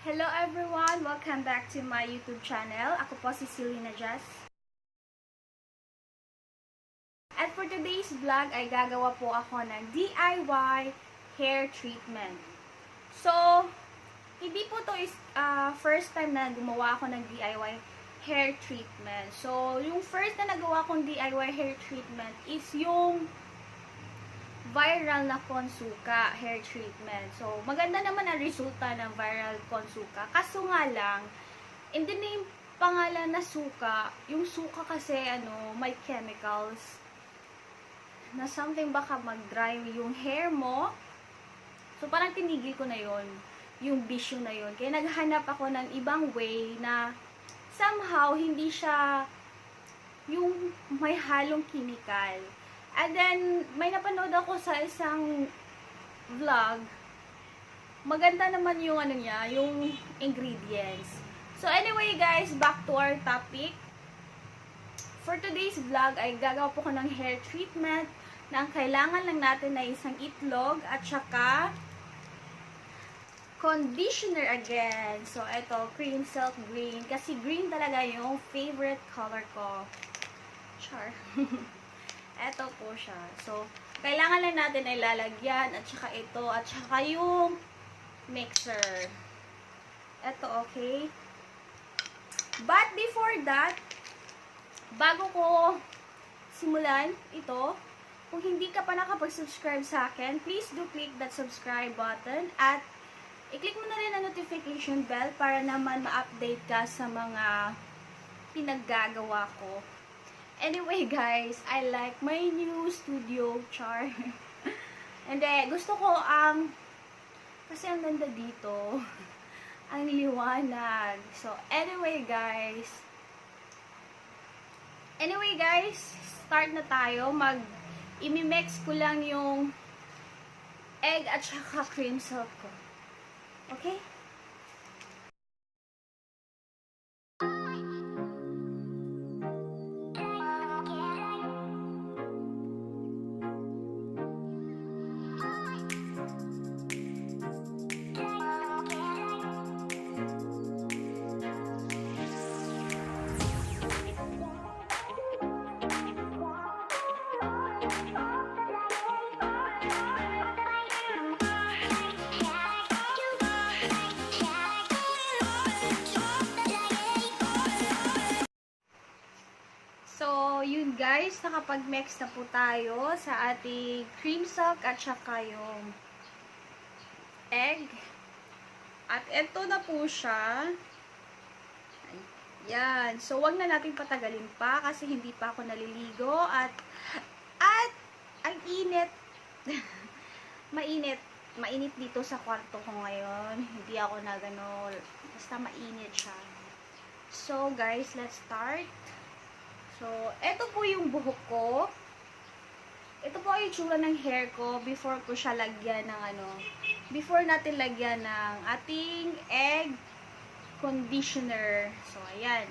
Hello everyone! Welcome back to my YouTube channel. Ako po si Selena Jess. At for today's vlog ay gagawa po ako ng DIY hair treatment. So, hindi po to is first time na gumawa ako ng DIY hair treatment. So, yung first na nagawa kong DIY hair treatment is yung viral na Consuka hair treatment. So, maganda naman ang resulta ng viral Consuka. Kaso nga lang, in the name pangalan na suka, yung suka kasi may chemicals na something baka mag-dry yung hair mo. So, parang tinigil ko na yon yung bisyo na yon. Kaya naghanap ako ng ibang way na somehow hindi siya yung may halong chemical. And then, may napanood ako sa isang vlog. Maganda naman yung yung ingredients. So anyway guys, back to our topic. For today's vlog ay gagawa po ko ng hair treatment na ang kailangan lang natin ay isang itlog at saka conditioner again. So ito, cream silk green. Kasi green talaga yung favorite color ko. Char. Eto po siya. So, kailangan lang natin ay lalagyan at saka ito at saka yung mixer. Eto, okay? But before that, bago ko simulan ito, kung hindi ka pa nakapag-subscribe sa akin, please do click that subscribe button at i-click mo na rin ang notification bell para naman ma-update ka sa mga pinaggagawa ko. Anyway guys, I like my new studio, char. And then, gusto ko kasi ang ganda dito. Ang liwanag. So, anyway guys, start na tayo. I-mix ko lang yung egg at saka cream silk ko. Okay? Yun guys, nakapag-mix na po tayo sa ating cream silk at saka yung egg. At ito na po siya. Ayan. So, wag na natin patagalin pa kasi hindi pa ako naliligo at ang init. Mainit dito sa kwarto ko ngayon. Hindi ako basta mainit siya. So, guys, let's start. So, ito po yung buhok ko. Ito po yung itsura ng hair ko before ko siya lagyan ng before natin lagyan ng ating egg conditioner. So, ayan.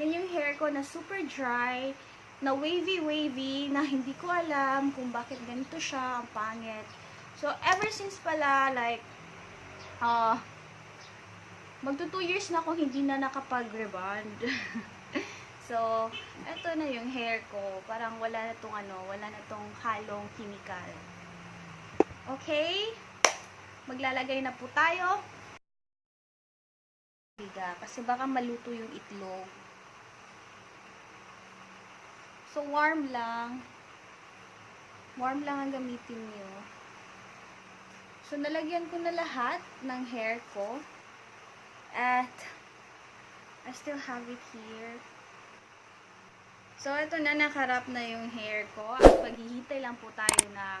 Yan yung hair ko na super dry, na wavy, na hindi ko alam kung bakit ganito siya, ang pangit. So, ever since pala, like, magto 2 years na ako hindi na nakapag-rebond. So, ito na yung hair ko. Parang wala na tong halong chemical. Okay? Maglalagay na po tayo. Kasi baka maluto yung itlog. So, warm lang. Warm lang ang gamitin nyo. So, nalagyan ko na lahat ng hair ko. At, I still have it here. So, ito na, nakarap na yung hair ko. At maghihintay lang po tayo ng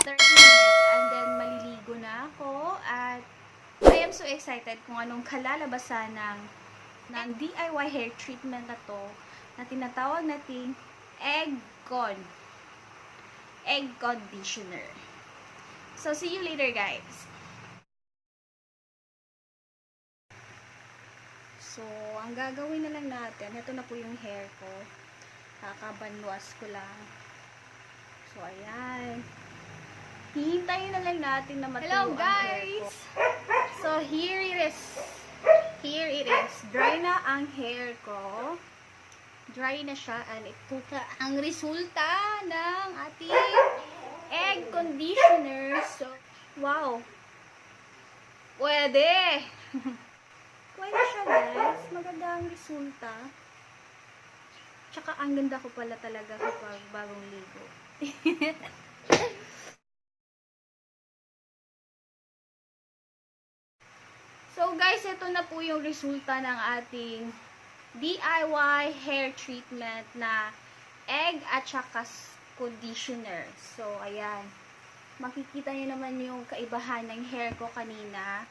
30 minutes. And then, maliligo na ako. At, I am so excited kung anong kalalabasan ng DIY hair treatment na to na tinatawag nating eggcon. Egg conditioner. So, see you later, guys. So, ang gagawin na lang natin, ito na po yung hair ko. Kakabanwas ko lang. So, ayan. Hihintayin na lang natin na matuyo ang hair ko. So, here it is. it is. Dry na ang hair ko. Dry na siya. And ito na ang resulta ng ating egg conditioner. So, wow. Pwede. Pwede siya, guys. Maganda ang resulta. Tsaka ang ganda ko pala talaga kapag bagong ligo. So guys, ito na po yung resulta ng ating DIY hair treatment na egg at saka conditioner. So, ayan. Makikita nyo naman yung kaibahan ng hair ko kanina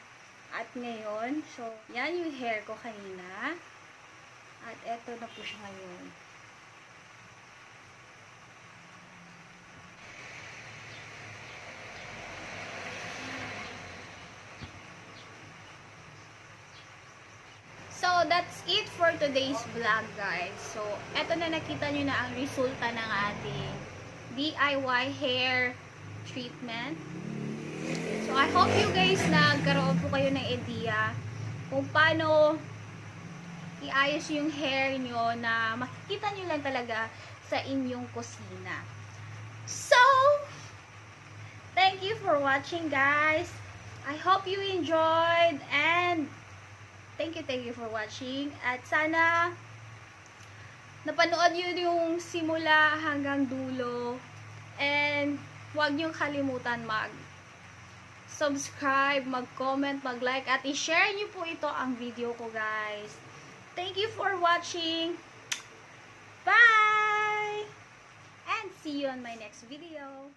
at ngayon. So, yan yung hair ko kanina. At eto na po siya ngayon. So, that's it for today's vlog, guys. So, eto na nakita nyo na ang resulta ng ating DIY hair treatment. So, I hope you guys nagkaroon po kayo ng idea kung paano iayos yung hair nyo na makikita nyo lang talaga sa inyong kusina. So, thank you for watching, guys. I hope you enjoyed and thank you for watching. At sana napanood nyo yung simula hanggang dulo. And huwag nyo kalimutan mag-subscribe, mag-comment, mag-like, at i-share nyo po ito ang video ko, guys. Thank you for watching. Bye! And see you on my next video.